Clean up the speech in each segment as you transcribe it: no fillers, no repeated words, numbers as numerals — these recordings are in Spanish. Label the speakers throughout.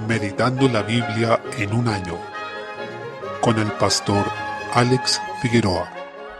Speaker 1: Meditando la Biblia en un año, con el pastor Alex Figueroa.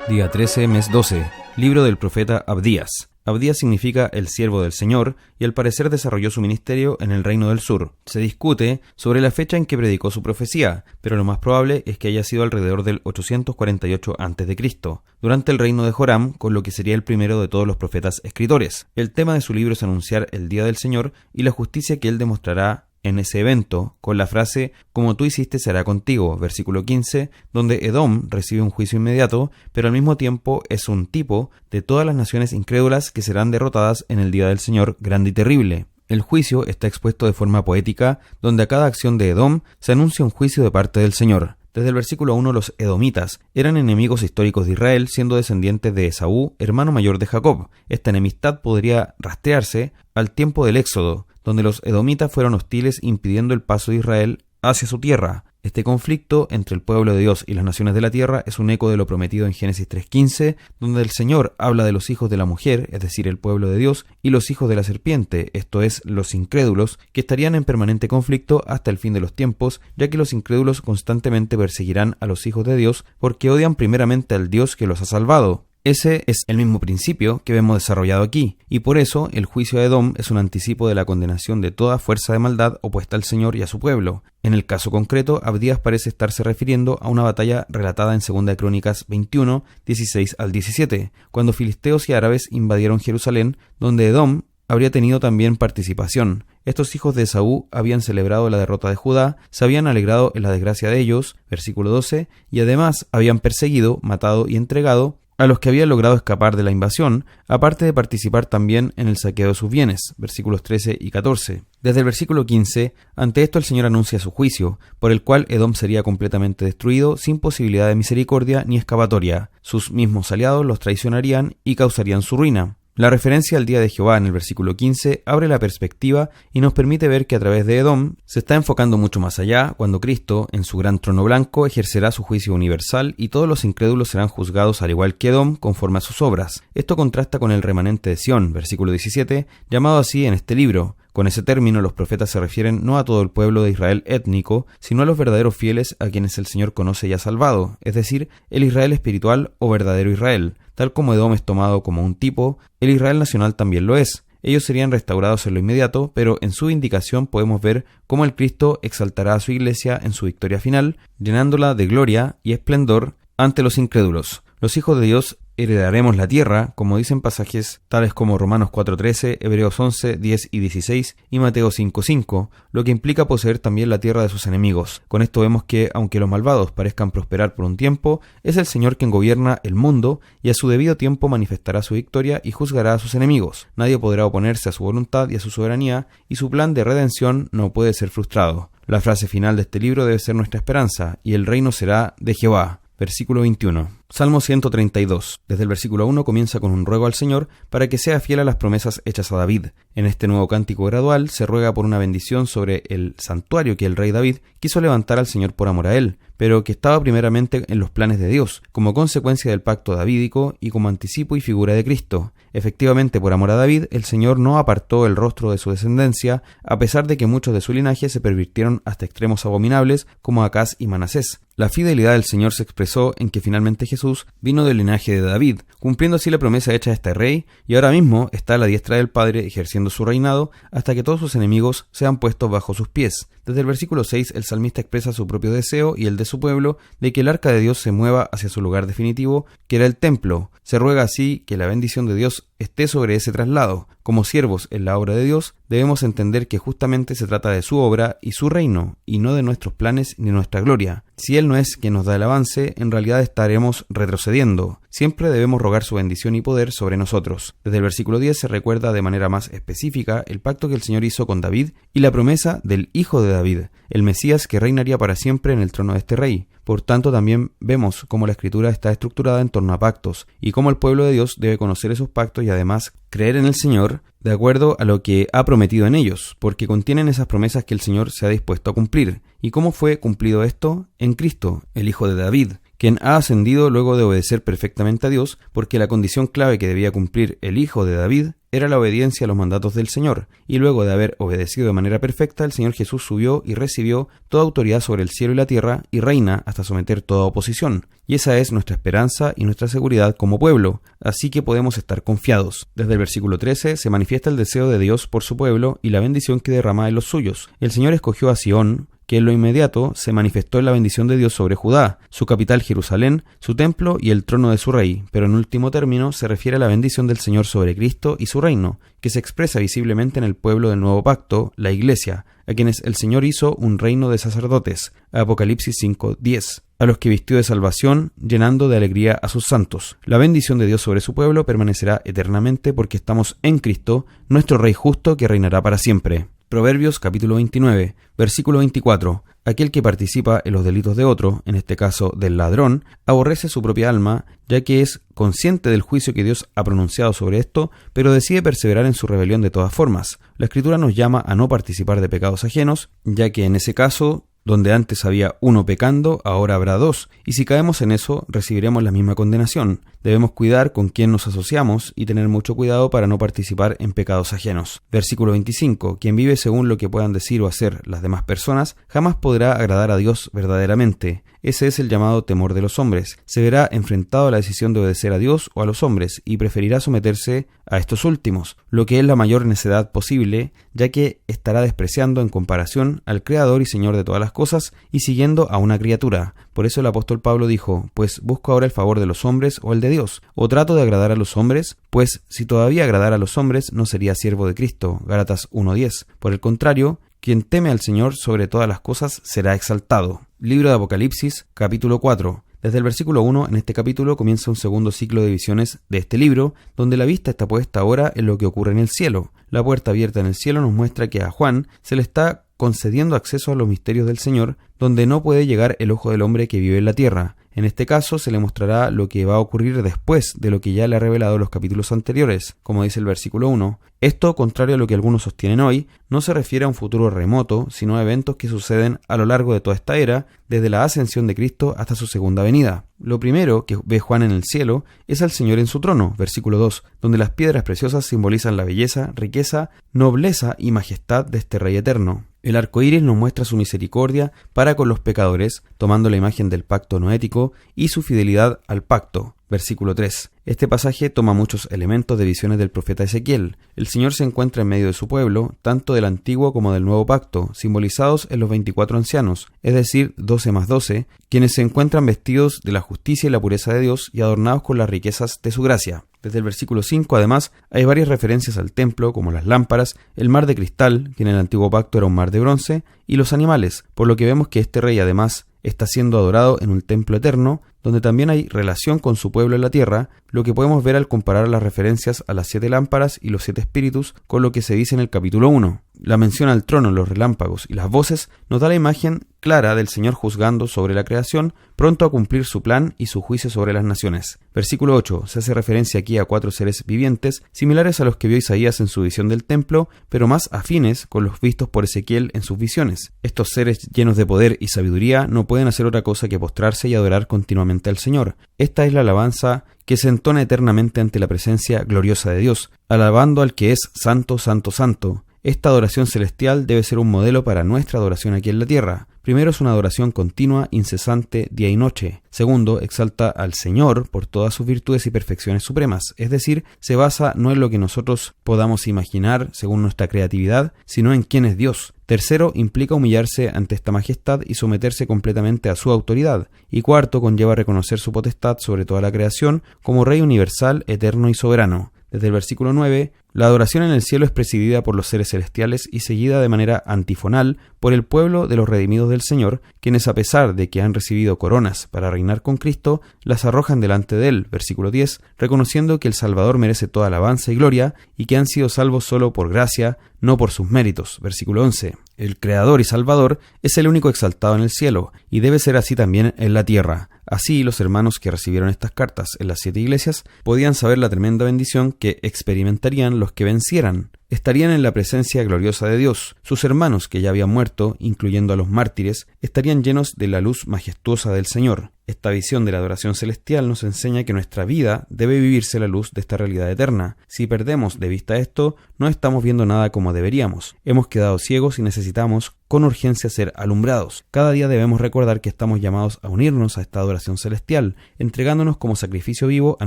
Speaker 2: Día 13, mes 12. Libro del profeta Abdías. Abdías significa el siervo del Señor y al parecer desarrolló su ministerio en el Reino del Sur. Se discute sobre la fecha en que predicó su profecía, pero lo más probable es que haya sido alrededor del 848 a.C., durante el reino de Joram, con lo que sería el primero de todos los profetas escritores. El tema de su libro es anunciar el día del Señor y la justicia que él demostrará en ese evento, con la frase «Como tú hiciste se hará contigo», versículo 15, donde Edom recibe un juicio inmediato, pero al mismo tiempo es un tipo de todas las naciones incrédulas que serán derrotadas en el día del Señor grande y terrible. El juicio está expuesto de forma poética, donde a cada acción de Edom se anuncia un juicio de parte del Señor. Desde el versículo 1, los edomitas eran enemigos históricos de Israel, siendo descendientes de Esaú, hermano mayor de Jacob. Esta enemistad podría rastrearse al tiempo del Éxodo, donde los edomitas fueron hostiles impidiendo el paso de Israel hacia su tierra. Este conflicto entre el pueblo de Dios y las naciones de la tierra es un eco de lo prometido en Génesis 3:15, donde el Señor habla de los hijos de la mujer, es decir, el pueblo de Dios, y los hijos de la serpiente, esto es, los incrédulos, que estarían en permanente conflicto hasta el fin de los tiempos, ya que los incrédulos constantemente perseguirán a los hijos de Dios porque odian primeramente al Dios que los ha salvado. Ese es el mismo principio que vemos desarrollado aquí, y por eso el juicio de Edom es un anticipo de la condenación de toda fuerza de maldad opuesta al Señor y a su pueblo. En el caso concreto, Abdías parece estarse refiriendo a una batalla relatada en 2 de Crónicas 21, 16 al 17, cuando filisteos y árabes invadieron Jerusalén, donde Edom habría tenido también participación. Estos hijos de Esaú habían celebrado la derrota de Judá, se habían alegrado en la desgracia de ellos, versículo 12, y además habían perseguido, matado y entregado a los que habían logrado escapar de la invasión, aparte de participar también en el saqueo de sus bienes, versículos 13 y 14. Desde el versículo 15, ante esto el Señor anuncia su juicio, por el cual Edom sería completamente destruido, sin posibilidad de misericordia ni escapatoria. Sus mismos aliados los traicionarían y causarían su ruina. La referencia al día de Jehová en el versículo 15 abre la perspectiva y nos permite ver que a través de Edom se está enfocando mucho más allá, cuando Cristo, en su gran trono blanco, ejercerá su juicio universal y todos los incrédulos serán juzgados al igual que Edom, conforme a sus obras. Esto contrasta con el remanente de Sión, versículo 17, llamado así en este libro. Con ese término los profetas se refieren no a todo el pueblo de Israel étnico, sino a los verdaderos fieles a quienes el Señor conoce y ha salvado, es decir, el Israel espiritual o verdadero Israel. Tal como Edom es tomado como un tipo, el Israel nacional también lo es. Ellos serían restaurados en lo inmediato, pero en su indicación podemos ver cómo el Cristo exaltará a su iglesia en su victoria final, llenándola de gloria y esplendor ante los incrédulos. Los hijos de Dios heredaremos la tierra, como dicen pasajes tales como Romanos 4:13, Hebreos 11, 10 y 16 y Mateo 5:5, lo que implica poseer también la tierra de sus enemigos. Con esto vemos que, aunque los malvados parezcan prosperar por un tiempo, es el Señor quien gobierna el mundo y a su debido tiempo manifestará su victoria y juzgará a sus enemigos. Nadie podrá oponerse a su voluntad y a su soberanía, y su plan de redención no puede ser frustrado. La frase final de este libro debe ser nuestra esperanza, y el reino será de Jehová. Versículo 21. Salmo 132. Desde el versículo 1 comienza con un ruego al Señor para que sea fiel a las promesas hechas a David. En este nuevo cántico gradual se ruega por una bendición sobre el santuario que el rey David quiso levantar al Señor por amor a él, pero que estaba primeramente en los planes de Dios, como consecuencia del pacto davídico y como anticipo y figura de Cristo. Efectivamente, por amor a David, el Señor no apartó el rostro de su descendencia, a pesar de que muchos de su linaje se pervirtieron hasta extremos abominables, como Acaz y Manasés. La fidelidad del Señor se expresó en que finalmente Jesús vino del linaje de David, cumpliendo así la promesa hecha a este rey, y ahora mismo está a la diestra del Padre ejerciendo su reinado hasta que todos sus enemigos sean puestos bajo sus pies. Desde el versículo 6 el salmista expresa su propio deseo y el de su pueblo de que el arca de Dios se mueva hacia su lugar definitivo, que era el templo. Se ruega así que la bendición de Dios esté sobre ese traslado. Como siervos en la obra de Dios, debemos entender que justamente se trata de su obra y su reino, y no de nuestros planes ni nuestra gloria. Si Él no es quien nos da el avance, en realidad estaremos retrocediendo. Siempre debemos rogar su bendición y poder sobre nosotros. Desde el versículo 10 se recuerda de manera más específica el pacto que el Señor hizo con David y la promesa del hijo de David, el Mesías que reinaría para siempre en el trono de este rey. Por tanto, también vemos cómo la Escritura está estructurada en torno a pactos y cómo el pueblo de Dios debe conocer esos pactos y además creer en el Señor de acuerdo a lo que ha prometido en ellos, porque contienen esas promesas que el Señor se ha dispuesto a cumplir. ¿Y cómo fue cumplido esto? En Cristo, el Hijo de David, quien ha ascendido luego de obedecer perfectamente a Dios, porque la condición clave que debía cumplir el hijo de David era la obediencia a los mandatos del Señor, y luego de haber obedecido de manera perfecta, el Señor Jesús subió y recibió toda autoridad sobre el cielo y la tierra, y reina hasta someter toda oposición. Y esa es nuestra esperanza y nuestra seguridad como pueblo, así que podemos estar confiados. Desde el versículo 13 se manifiesta el deseo de Dios por su pueblo y la bendición que derrama en los suyos. El Señor escogió a Sión, que en lo inmediato se manifestó en la bendición de Dios sobre Judá, su capital Jerusalén, su templo y el trono de su rey, pero en último término se refiere a la bendición del Señor sobre Cristo y su reino, que se expresa visiblemente en el pueblo del nuevo pacto, la Iglesia, a quienes el Señor hizo un reino de sacerdotes, Apocalipsis 5:10, a los que vistió de salvación, llenando de alegría a sus santos. La bendición de Dios sobre su pueblo permanecerá eternamente porque estamos en Cristo, nuestro Rey justo que reinará para siempre. Proverbios capítulo 29, versículo 24. Aquel que participa en los delitos de otro, en este caso del ladrón, aborrece su propia alma, ya que es consciente del juicio que Dios ha pronunciado sobre esto, pero decide perseverar en su rebelión de todas formas. La Escritura nos llama a no participar de pecados ajenos, ya que en ese caso, donde antes había uno pecando, ahora habrá dos, y si caemos en eso, recibiremos la misma condenación. Debemos cuidar con quién nos asociamos y tener mucho cuidado para no participar en pecados ajenos. Versículo 25. Quien vive según lo que puedan decir o hacer las demás personas, jamás podrá agradar a Dios verdaderamente. Ese es el llamado temor de los hombres. Se verá enfrentado a la decisión de obedecer a Dios o a los hombres y preferirá someterse a estos últimos, lo que es la mayor necedad posible, ya que estará despreciando en comparación al Creador y Señor de todas las cosas y siguiendo a una criatura. Por eso el apóstol Pablo dijo, pues busco ahora el favor de los hombres o el de Dios, o trato de agradar a los hombres, pues si todavía agradara a los hombres no sería siervo de Cristo. Gálatas 1:10. Por el contrario, quien teme al Señor sobre todas las cosas será exaltado. Libro de Apocalipsis, capítulo 4. Desde el versículo 1, en este capítulo comienza un segundo ciclo de visiones de este libro, donde la vista está puesta ahora en lo que ocurre en el cielo. La puerta abierta en el cielo nos muestra que a Juan se le está concediendo acceso a los misterios del Señor, donde no puede llegar el ojo del hombre que vive en la tierra. En este caso se le mostrará lo que va a ocurrir después de lo que ya le ha revelado los capítulos anteriores, como dice el versículo 1. Esto, contrario a lo que algunos sostienen hoy, no se refiere a un futuro remoto, sino a eventos que suceden a lo largo de toda esta era, desde la ascensión de Cristo hasta su segunda venida. Lo primero que ve Juan en el cielo es al Señor en su trono, versículo 2, donde las piedras preciosas simbolizan la belleza, riqueza, nobleza y majestad de este Rey eterno. El arco iris nos muestra su misericordia para con los pecadores, tomando la imagen del pacto noético y su fidelidad al pacto. Versículo 3. Este pasaje toma muchos elementos de visiones del profeta Ezequiel. El Señor se encuentra en medio de su pueblo, tanto del antiguo como del nuevo pacto, simbolizados en los 24 ancianos, es decir, 12 más 12, quienes se encuentran vestidos de la justicia y la pureza de Dios y adornados con las riquezas de su gracia. Desde el versículo 5, además, hay varias referencias al templo, como las lámparas, el mar de cristal, que en el antiguo pacto era un mar de bronce, y los animales, por lo que vemos que este rey, además, está siendo adorado en un templo eterno, donde también hay relación con su pueblo en la tierra, lo que podemos ver al comparar las referencias a las 7 lámparas y los 7 espíritus con lo que se dice en el capítulo 1. La mención al trono, los relámpagos y las voces nos da la imagen clara del Señor juzgando sobre la creación, pronto a cumplir su plan y su juicio sobre las naciones. Versículo 8. Se hace referencia aquí a 4 seres vivientes, similares a los que vio Isaías en su visión del templo, pero más afines con los vistos por Ezequiel en sus visiones. Estos seres llenos de poder y sabiduría no pueden hacer otra cosa que postrarse y adorar continuamente al Señor. Esta es la alabanza que se entona eternamente ante la presencia gloriosa de Dios, alabando al que es santo, santo, santo. Esta adoración celestial debe ser un modelo para nuestra adoración aquí en la tierra. Primero, es una adoración continua, incesante, día y noche. Segundo, exalta al Señor por todas sus virtudes y perfecciones supremas, es decir, se basa no en lo que nosotros podamos imaginar según nuestra creatividad, sino en quién es Dios. Tercero, implica humillarse ante esta majestad y someterse completamente a su autoridad. Y cuarto, conlleva reconocer su potestad sobre toda la creación como Rey universal, eterno y soberano. Desde el versículo 9, la adoración en el cielo es presidida por los seres celestiales y seguida de manera antifonal por el pueblo de los redimidos del Señor, quienes a pesar de que han recibido coronas para reinar con Cristo, las arrojan delante de Él, versículo 10, reconociendo que el Salvador merece toda alabanza y gloria y que han sido salvos solo por gracia, no por sus méritos, versículo 11. El Creador y Salvador es el único exaltado en el cielo, y debe ser así también en la tierra. Así, los hermanos que recibieron estas cartas en las 7 iglesias podían saber la tremenda bendición que experimentarían serían los que vencieran. Estarían en la presencia gloriosa de Dios. Sus hermanos que ya habían muerto, incluyendo a los mártires, estarían llenos de la luz majestuosa del Señor. Esta visión de la adoración celestial nos enseña que nuestra vida debe vivirse a la luz de esta realidad eterna. Si perdemos de vista esto, no estamos viendo nada como deberíamos. Hemos quedado ciegos y necesitamos con urgencia ser alumbrados. Cada día debemos recordar que estamos llamados a unirnos a esta adoración celestial, entregándonos como sacrificio vivo a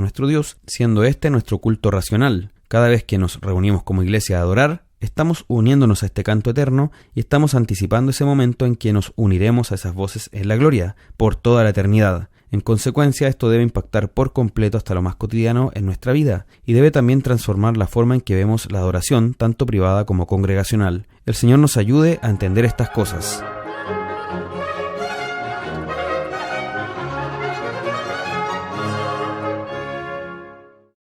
Speaker 2: nuestro Dios, siendo este nuestro culto racional. Cada vez que nos reunimos como iglesia a adorar, estamos uniéndonos a este canto eterno y estamos anticipando ese momento en que nos uniremos a esas voces en la gloria, por toda la eternidad. En consecuencia, esto debe impactar por completo hasta lo más cotidiano en nuestra vida y debe también transformar la forma en que vemos la adoración, tanto privada como congregacional. El Señor nos ayude a entender estas cosas.